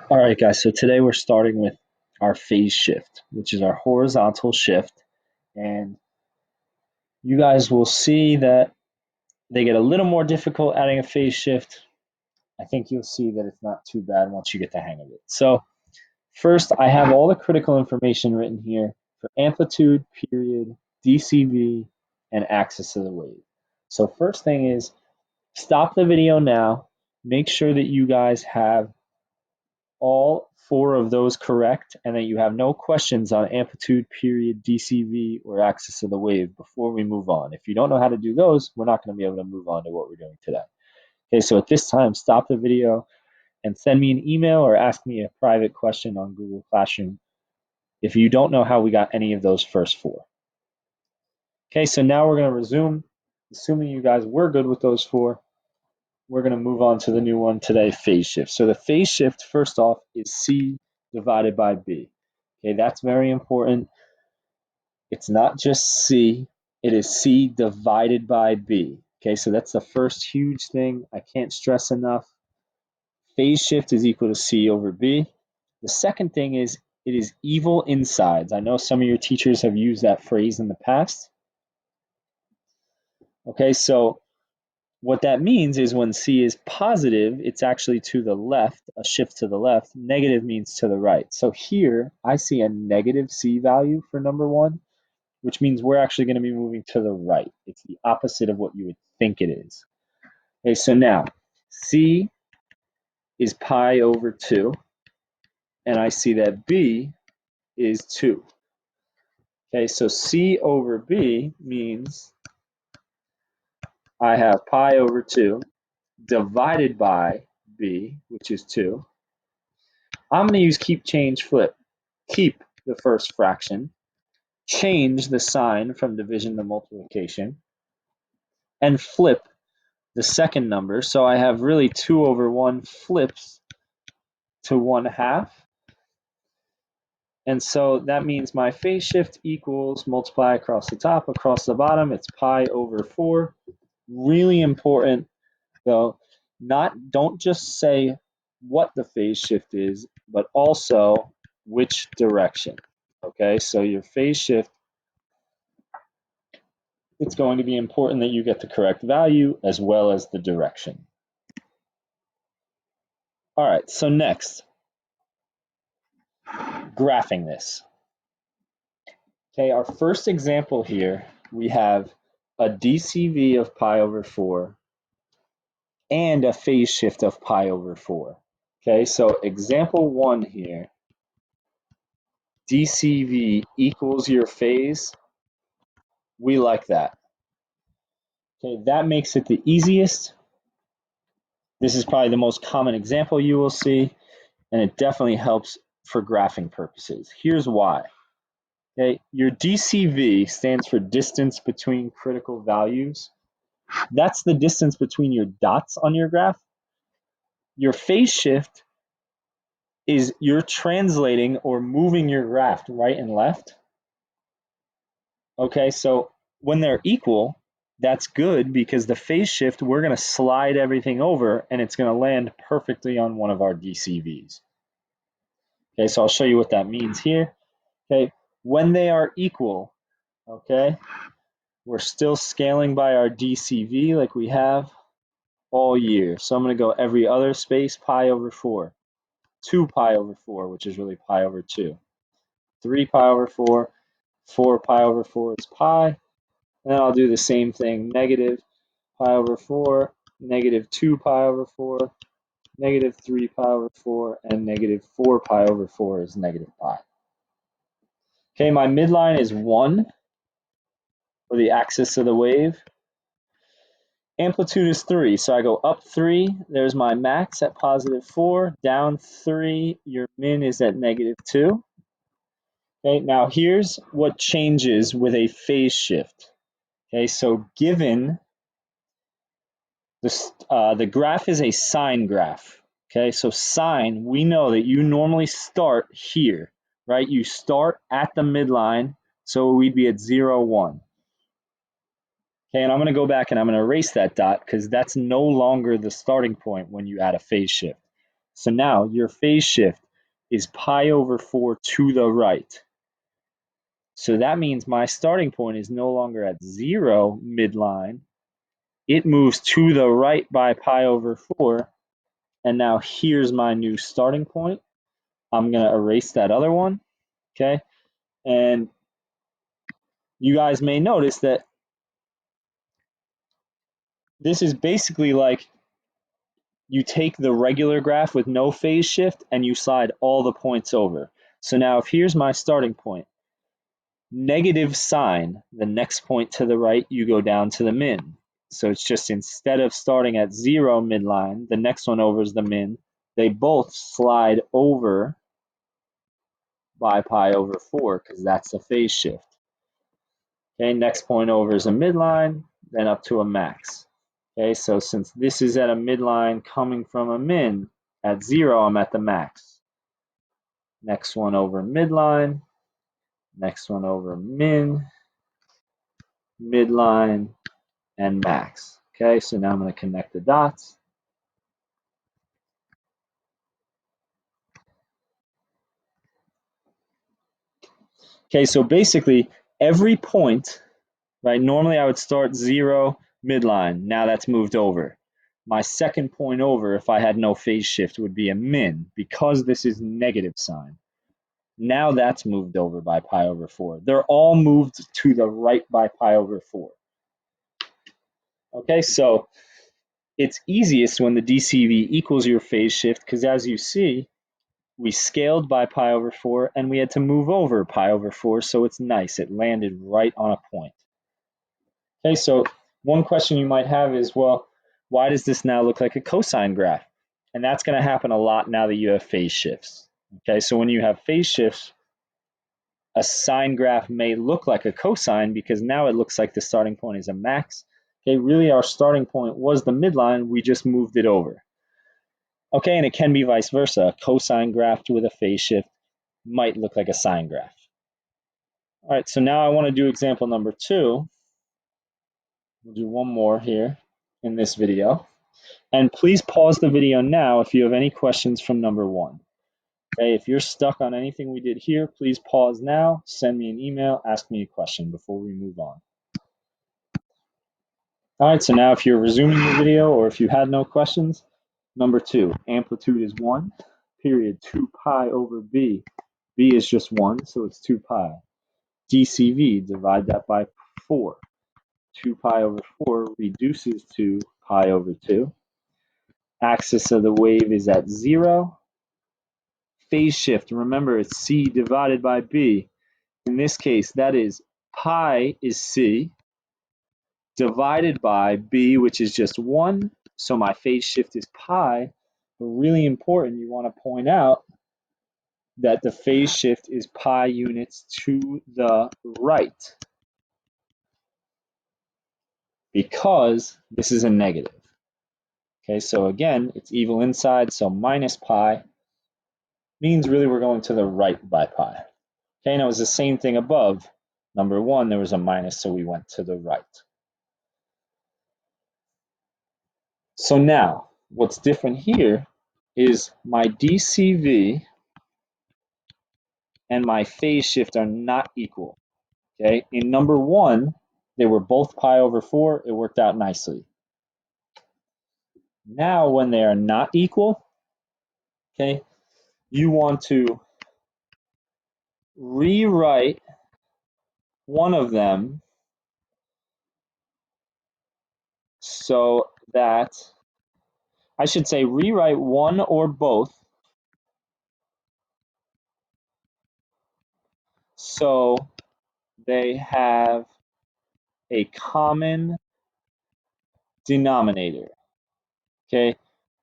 All right, guys, so today we're starting with our phase shift, which is our horizontal shift. And you guys will see that they get a little more difficult adding a phase shift. I think you'll see that it's not too bad once you get the hang of it. So, first, I have all the critical information written here for amplitude, period, DCV, and axis of the wave. So, first thing is stop the video now. Make sure that you guys have all four of those correct and that you have no questions on amplitude, period, DCV, or axis of the wave before we move on. If you don't know how to do those, we're not going to be able to move on to what we're doing today. Okay, so at this time, stop the video and send me an email or ask me a private question on Google Classroom if you don't know how we got any of those first four. Okay, so now we're going to resume. Assuming you guys were good with those four, we're going to move on to the new one today, phase shift. So the phase shift, first off, is C divided by B. Okay, that's very important. It's not just C, it is C divided by B. Okay, so that's the first huge thing I can't stress enough. Phase shift is equal to C over B. The second thing is it is evil insides. I know some of your teachers have used that phrase in the past. Okay, so what that means is when C is positive, it's actually to the left, a shift to the left. Negative means to the right. So here I see a negative C value for number one, which means we're actually going to be moving to the right. It's the opposite of what you would think it is. Okay, so now C is pi over 2, and I see that B is 2. Okay, so C over B means I have pi over 2 divided by B, which is 2. I'm going to use keep, change, flip. Keep the first fraction, change the sign from division to multiplication, and flip the second number. So I have really 2 over 1 flips to 1/2. And so that means my phase shift equals multiply across the top, across the bottom, it's pi over 4. Really important though, don't just say what the phase shift is, but also which direction. Okay, so your phase shift, it's going to be important that you get the correct value as well as the direction. All right, so next, graphing this. Okay, our first example here, we have a DCV of pi over 4 and a phase shift of pi over 4. Okay, so example 1 here, DCV equals your phase. We like that. Okay, that makes it the easiest. This is probably the most common example you will see, and it definitely helps for graphing purposes. Here's why. Okay, your DCV stands for distance between critical values. That's the distance between your dots on your graph. Your phase shift is you're translating or moving your graph right and left. Okay, so when they're equal, that's good because the phase shift, we're going to slide everything over and it's going to land perfectly on one of our DCVs. Okay, so I'll show you what that means here. Okay, when they are equal, okay, we're still scaling by our DCV like we have all year. So I'm going to go every other space, pi over 4, 2 pi over 4, which is really pi over 2, 3 pi over 4, 4 pi over 4 is pi, and then I'll do the same thing, negative pi over 4, negative 2 pi over 4, negative 3 pi over 4, and negative 4 pi over 4 is negative pi. Okay, my midline is 1 for the axis of the wave. Amplitude is 3, so I go up 3, there's my max at positive 4, down 3, your min is at negative 2. Okay, now here's what changes with a phase shift. Okay, so given this, the graph is a sine graph. Okay, so sine, we know that you normally start here, right? You start at the midline, so we'd be at 0, 1. Okay, and I'm going to go back and I'm going to erase that dot because that's no longer the starting point when you add a phase shift. So now your phase shift is pi over 4 to the right. So that means my starting point is no longer at 0 midline. It moves to the right by pi over 4. And now here's my new starting point. I'm going to erase that other one. Okay. And you guys may notice that this is basically like you take the regular graph with no phase shift and you slide all the points over. So now if here's my starting point, negative sign, the next point to the right, you go down to the min. So it's just instead of starting at 0 midline, the next one over is the min. They both slide over by pi over 4 because that's a phase shift. Okay, next point over is a midline, then up to a max. Okay, so since this is at a midline coming from a min, at 0, I'm at the max. Next one over midline, next one over min, midline, and max. Okay, so now I'm going to connect the dots. Okay, so basically every point, right, normally I would start 0 midline. Now that's moved over. My second point over, if I had no phase shift, would be a min because this is negative sign. Now that's moved over by pi over 4. They're all moved to the right by pi over 4. Okay, so it's easiest when the DCV equals your phase shift because as you see, we scaled by pi over 4 and we had to move over pi over 4, so it's nice. It landed right on a point. Okay, so one question you might have is, well, why does this now look like a cosine graph? And that's going to happen a lot now that you have phase shifts. Okay, so when you have phase shifts, a sine graph may look like a cosine because now it looks like the starting point is a max. Okay, really our starting point was the midline, we just moved it over. Okay, and it can be vice versa. A cosine graph with a phase shift might look like a sine graph. All right, so now I want to do example number 2. We'll do one more here in this video. And please pause the video now if you have any questions from number 1. Okay, if you're stuck on anything we did here, please pause now, send me an email, ask me a question before we move on. All right, so now if you're resuming the video or if you had no questions, number 2, amplitude is 1, period, 2 pi over b. b is just 1, so it's 2 pi. DCV, divide that by 4. 2 pi over 4 reduces to pi over 2. Axis of the wave is at 0. Phase shift, remember it's c divided by b. In this case, that is pi is c divided by b, which is just 1. So my phase shift is pi. But really important, you want to point out that the phase shift is pi units to the right because this is a negative. Okay, so again, it's evil inside, so minus pi means really we're going to the right by pi. Okay, and it was the same thing above. Number 1, there was a minus, so we went to the right. So now, what's different here is my DCV and my phase shift are not equal. Okay, in number 1, they were both pi over 4. It worked out nicely. Now, when they are not equal, okay, you want to rewrite one of them so that I should say rewrite one or both so they have a common denominator. Okay,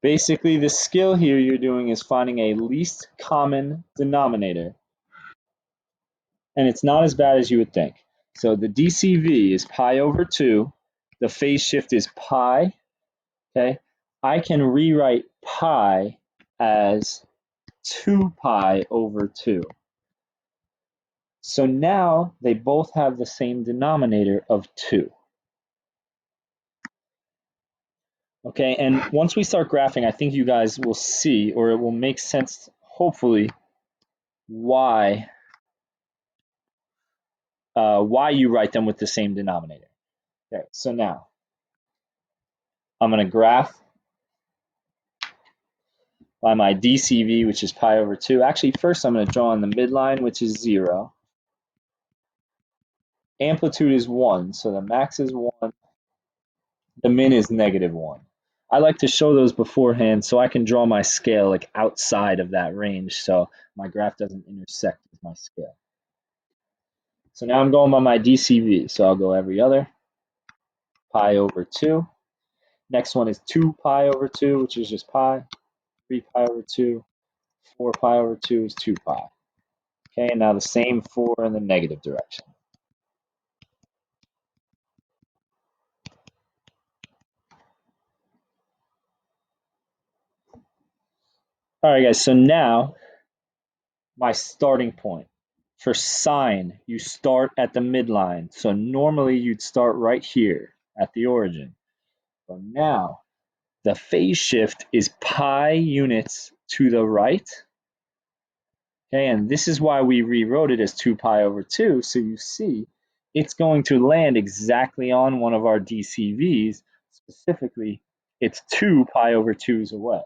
basically the skill here you're doing is finding a least common denominator, and it's not as bad as you would think. So the DCV is pi over 2, the phase shift is pi. Okay, I can rewrite pi as 2 pi over 2. So now they both have the same denominator of 2. Okay, and once we start graphing, I think you guys will see, or it will make sense, hopefully, why you write them with the same denominator. Okay, so now I'm going to graph by my DCV, which is pi over 2. Actually, first I'm going to draw on the midline, which is 0. Amplitude is 1, so the max is 1. The min is -1. I like to show those beforehand so I can draw my scale like outside of that range so my graph doesn't intersect with my scale. So now I'm going by my DCV, so I'll go every other, pi over 2. Next one is 2 pi over 2, which is just pi. 3 pi over 2. 4 pi over 2 is 2 pi. Okay, and now the same for in the negative direction. All right, guys, so now my starting point. For sine, you start at the midline. So normally you'd start right here at the origin. But now the phase shift is pi units to the right. Okay, and this is why we rewrote it as 2 pi over 2. So you see it's going to land exactly on one of our DCVs. Specifically, it's 2 pi over 2's away.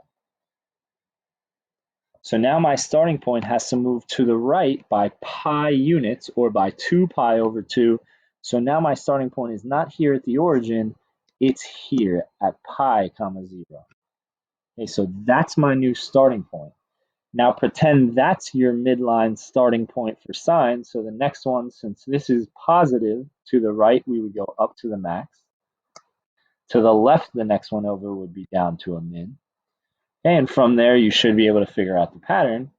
So now my starting point has to move to the right by pi units, or by 2 pi over 2. So now my starting point is not here at the origin, it's here at pi comma 0. Okay, so that's my new starting point. Now pretend that's your midline starting point for sine. So the next one, since this is positive to the right, we would go up to the max. To the left, the next one over would be down to a min. And from there, you should be able to figure out the pattern.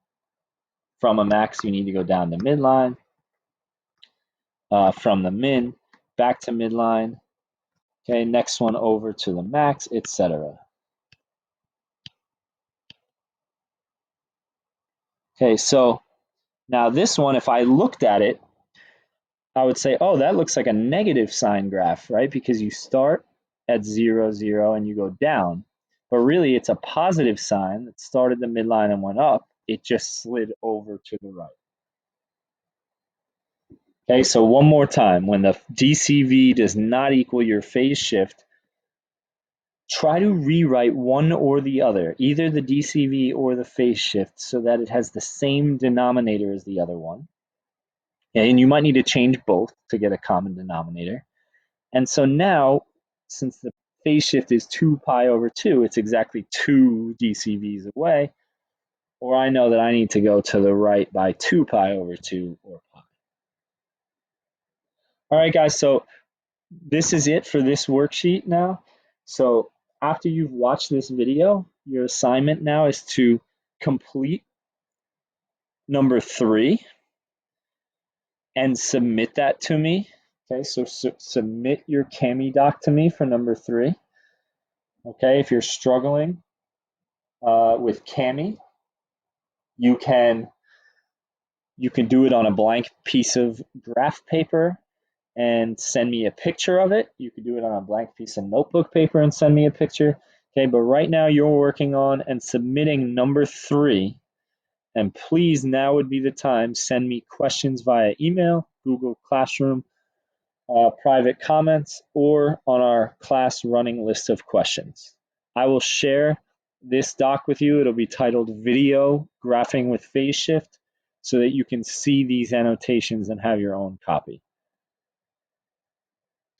From a max, you need to go down to midline. From the min, back to midline. Okay, next one over to the max, etc. Okay, so now this one, if I looked at it, I would say, oh, that looks like a negative sine graph, right? Because you start at 0, 0, and you go down. But really, it's a positive sign that started the midline and went up. It just slid over to the right. Okay, so one more time. When the DCV does not equal your phase shift, try to rewrite one or the other, either the DCV or the phase shift, so that it has the same denominator as the other one. And you might need to change both to get a common denominator. And so now, since the phase shift is 2 pi over 2, it's exactly 2 DCVs away. Or I know that I need to go to the right by 2 pi over 2 or pi. All right, guys, so this is it for this worksheet now. So after you've watched this video, your assignment now is to complete number 3 and submit that to me. Okay, so submit your Cami doc to me for number 3. Okay, if you're struggling with Cami, you can do it on a blank piece of graph paper and send me a picture of it. You could do it on a blank piece of notebook paper and send me a picture. Okay, but right now you're working on and submitting number 3. And please, now would be the time. Send me questions via email, Google Classroom, private comments, or on our class running list of questions. I will share this doc with you. It'll be titled Video Graphing with Phase Shift, so that you can see these annotations and have your own copy.